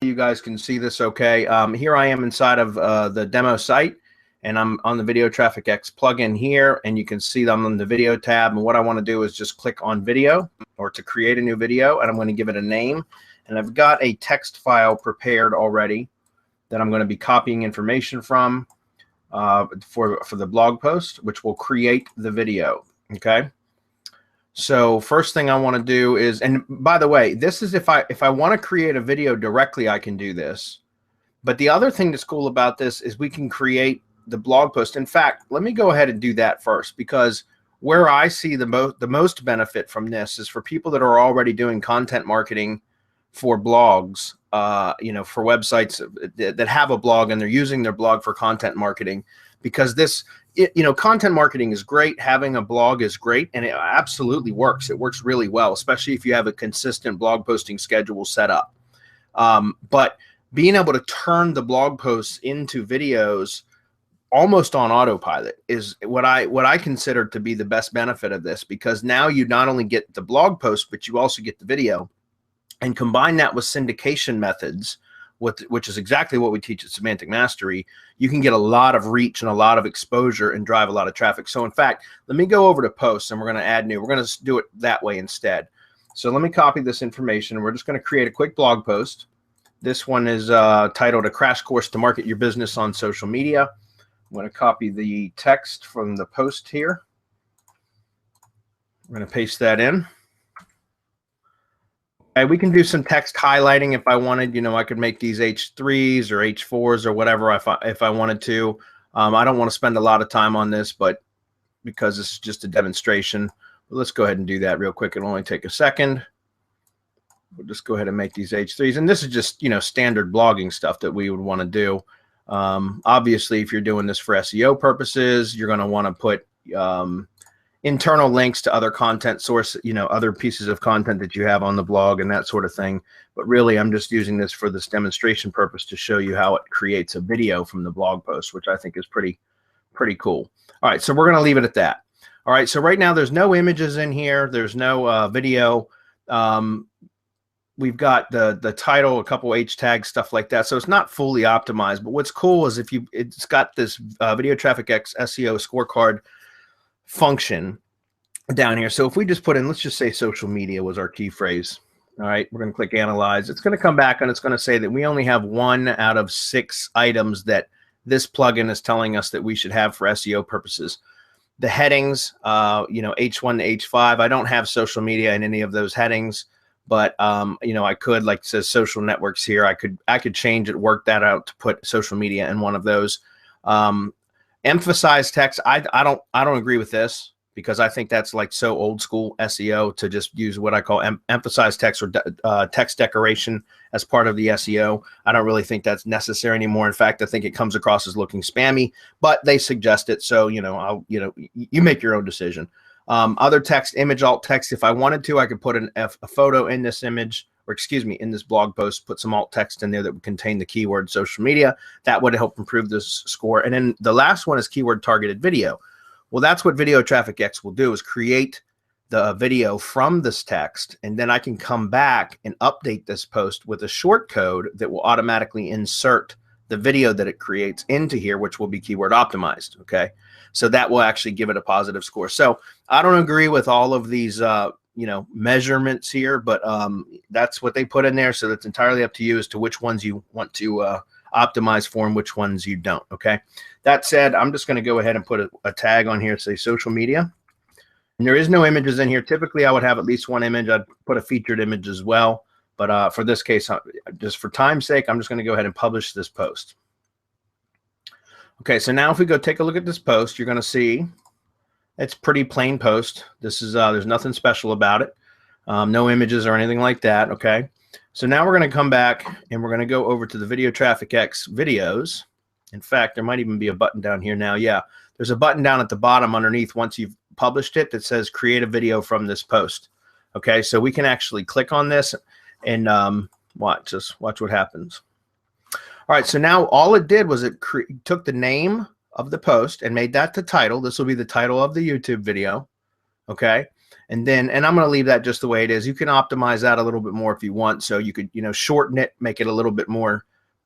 You guys can see this okay. Here I am inside of the demo site, and I'm on the Video Traffic X plugin here, and you can see that I'm on the video tab. And what I want to do is just click on video, or to create a new video, and I'm going to give it a name. And I've got a text file prepared already that I'm going to be copying information from for the blog post, which will create the video. Okay. So first thing I want to do is, and by the way, this is if I want to create a video directly, I can do this. But the other thing that's cool about this is we can create the blog post. In fact, let me go ahead and do that first, because where I see the most benefit from this is for people that are already doing content marketing for blogs, for websites that have a blog and they're using their blog for content marketing, because content marketing is great. Having a blog is great, and it absolutely works. It works really well, especially if you have a consistent blog posting schedule set up. But being able to turn the blog posts into videos almost on autopilot is what I consider to be the best benefit of this, because now you not only get the blog post, but you also get the video, and combine that with syndication methods, which is exactly what we teach at Semantic Mastery. You can get a lot of reach and a lot of exposure and drive a lot of traffic. So in fact, let me go over to posts, and we're going to add new. We're going to do it that way instead. So let me copy this information. We're just going to create a quick blog post. This one is titled "A Crash Course to Market Your Business on Social Media." I'm going to copy the text from the post here. I'm going to paste that in. We can do some text highlighting if I wanted. I could make these H3s or H4s or whatever if I wanted to. I don't want to spend a lot of time on this, but because it's just a demonstration, let's go ahead and do that real quick. It'll only take a second. We'll just go ahead and make these H3s. And this is just, standard blogging stuff that we would want to do. Obviously, if you're doing this for SEO purposes, you're going to want to put internal links to other content source, other pieces of content that you have on the blog and that sort of thing. But really, I'm just using this for this demonstration purpose to show you how it creates a video from the blog post, which I think is pretty cool. All right, so we're going to leave it at that. All right, so right now there's no images in here. There's no video. We've got the title, a couple H tags, stuff like that. So it's not fully optimized. But what's cool is it's got this Video Traffic X SEO scorecard function down here. So if we just put in, let's just say social media was our key phrase. All right, we're going to click analyze. It's going to come back and it's going to say that we only have 1 out of 6 items that this plugin is telling us that we should have for SEO purposes. The headings, H1 to H5, I don't have social media in any of those headings, but I could, like it says social networks here, I could change it, work that out to put social media in one of those. Emphasize text. I don't agree with this, because I think that's like so old school SEO to just use what I call emphasize text or text decoration as part of the SEO. I don't really think that's necessary anymore. In fact, I think it comes across as looking spammy, but they suggest it. So, you make your own decision. Other text, image alt text. If I wanted to, I could put a photo in this image, or excuse me, in this blog post, put some alt text in there that would contain the keyword social media. That would help improve this score. And then the last one is keyword targeted video. Well, that's what Video Traffic X will do, is create the video from this text, and then I can come back and update this post with a short code that will automatically insert the video that it creates into here, which will be keyword optimized. Okay, so that will actually give it a positive score. So I don't agree with all of these measurements here, but that's what they put in there. So it's entirely up to you as to which ones you want to optimize for and which ones you don't. Okay, that said, I'm just going to go ahead and put a tag on here, say social media. And there is no images in here. Typically I would have at least 1 image. I'd put a featured image as well, but for this case, just for time's sake, I'm just going to go ahead and publish this post. Okay, so now if we go take a look at this post, you're going to see it's pretty plain post. This is there's nothing special about it. No images or anything like that. Okay, so now we're going to come back and we're going to go over to the Video Traffic X videos. In fact, there might even be a button down here now. Yeah, there's a button down at the bottom underneath once you've published it that says create a video from this post. Okay, so we can actually click on this and watch what happens. All right, so now all it did was it took the name of the post and made that the title. This will be the title of the YouTube video. Okay, And I'm going to leave that just the way it is. You can optimize that a little bit more if you want. So you could, shorten it, make it a little bit more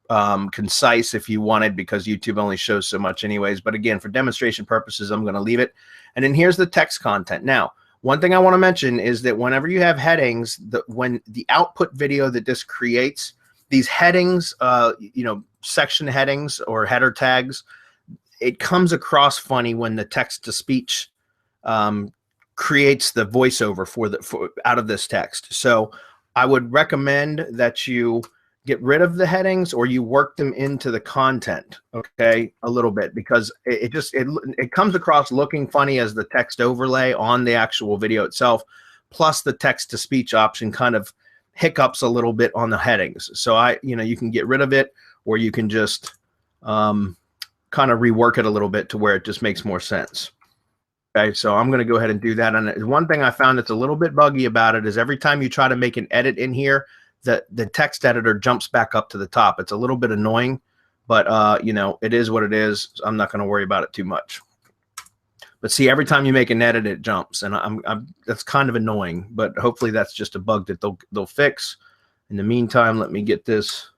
concise if you wanted, because YouTube only shows so much anyways. But again, for demonstration purposes, I'm going to leave it. And then here's the text content. Now, one thing I want to mention is that whenever you have headings, when the output video that this creates, these headings, section headings or header tags, it comes across funny when the text to speech creates the voiceover out of this text. So I would recommend that you get rid of the headings or you work them into the content, okay, a little bit, because it comes across looking funny as the text overlay on the actual video itself, plus the text to speech option kind of hiccups a little bit on the headings. So you can get rid of it, or you can just kind of rework it a little bit to where it just makes more sense. Okay, so I'm going to go ahead and do that. And one thing I found that's a little bit buggy about it is every time you try to make an edit in here, the text editor jumps back up to the top. It's a little bit annoying, but it is what it is. So I'm not going to worry about it too much. But see, every time you make an edit, it jumps, and that's kind of annoying. But hopefully, that's just a bug that they'll fix. In the meantime, let me get this.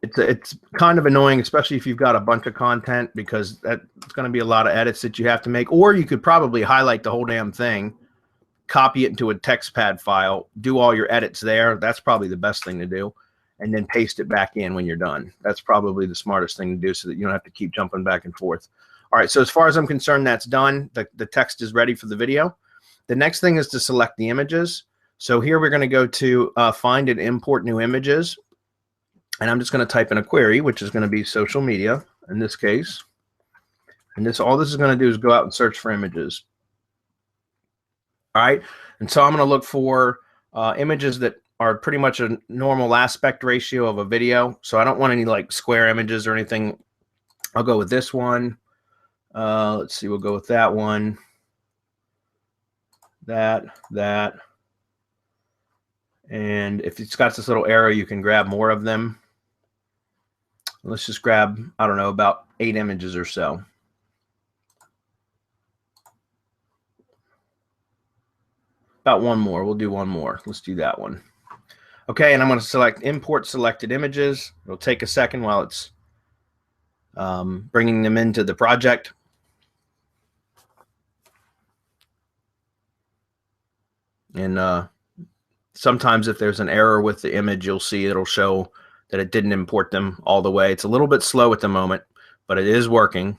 It's kind of annoying, especially if you've got a bunch of content, because it's going to be a lot of edits that you have to make. Or you could probably highlight the whole damn thing, copy it into a text pad file, do all your edits there. That's probably the best thing to do, and then paste it back in when you're done. That's probably the smartest thing to do, so that you don't have to keep jumping back and forth. All right, so as far as I'm concerned, that's done. The text is ready for the video. The next thing is to select the images. So here we're going to go to find and import new images. And I'm just going to type in a query, which is going to be social media in this case. And all this is going to do is go out and search for images. All right. And so I'm going to look for images that are pretty much a normal aspect ratio of a video. So I don't want any like square images or anything. I'll go with this one. Let's see. We'll go with that one. That. And if it's got this little arrow, you can grab more of them. Let's just grab, I don't know, about 8 images or so. About one more. We'll do one more. Let's do that one. Okay, and I'm going to select import selected images. It'll take a second while it's bringing them into the project. And sometimes if there's an error with the image, you'll see it'll show that it didn't import them all the way. It's a little bit slow at the moment, but it is working.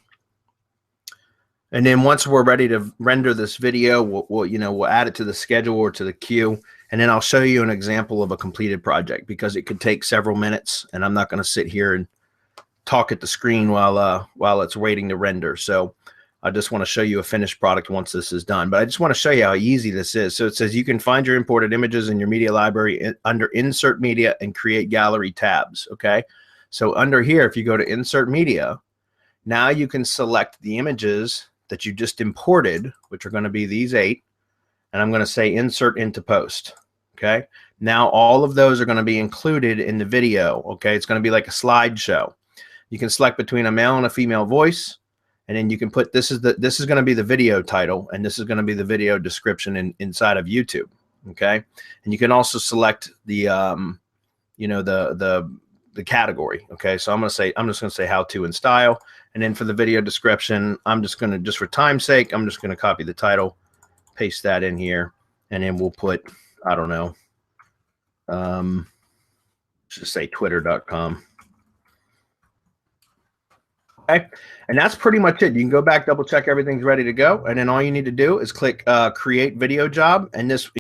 And then once we're ready to render this video, we'll add it to the schedule or to the queue, and then I'll show you an example of a completed project, because it could take several minutes, and I'm not going to sit here and talk at the screen while it's waiting to render. So I just want to show you a finished product once this is done. But I just want to show you how easy this is. So it says you can find your imported images in your media library under Insert Media and Create Gallery tabs. Okay. So under here, if you go to Insert Media, now you can select the images that you just imported, which are going to be these 8. And I'm going to say Insert into Post. Okay. Now all of those are going to be included in the video. Okay. It's going to be like a slideshow. You can select between a male and a female voice. And then you can put this is going to be the video title, and this is going to be the video description inside of YouTube. Okay, and you can also select the the category. Okay, so I'm just going to say how to and style, and then for the video description, just for time's sake, I'm just going to copy the title, paste that in here, and then we'll put, I don't know, just say twitter.com. Okay, and that's pretty much it. You can go back, double check everything's ready to go, and then all you need to do is click create video job, and this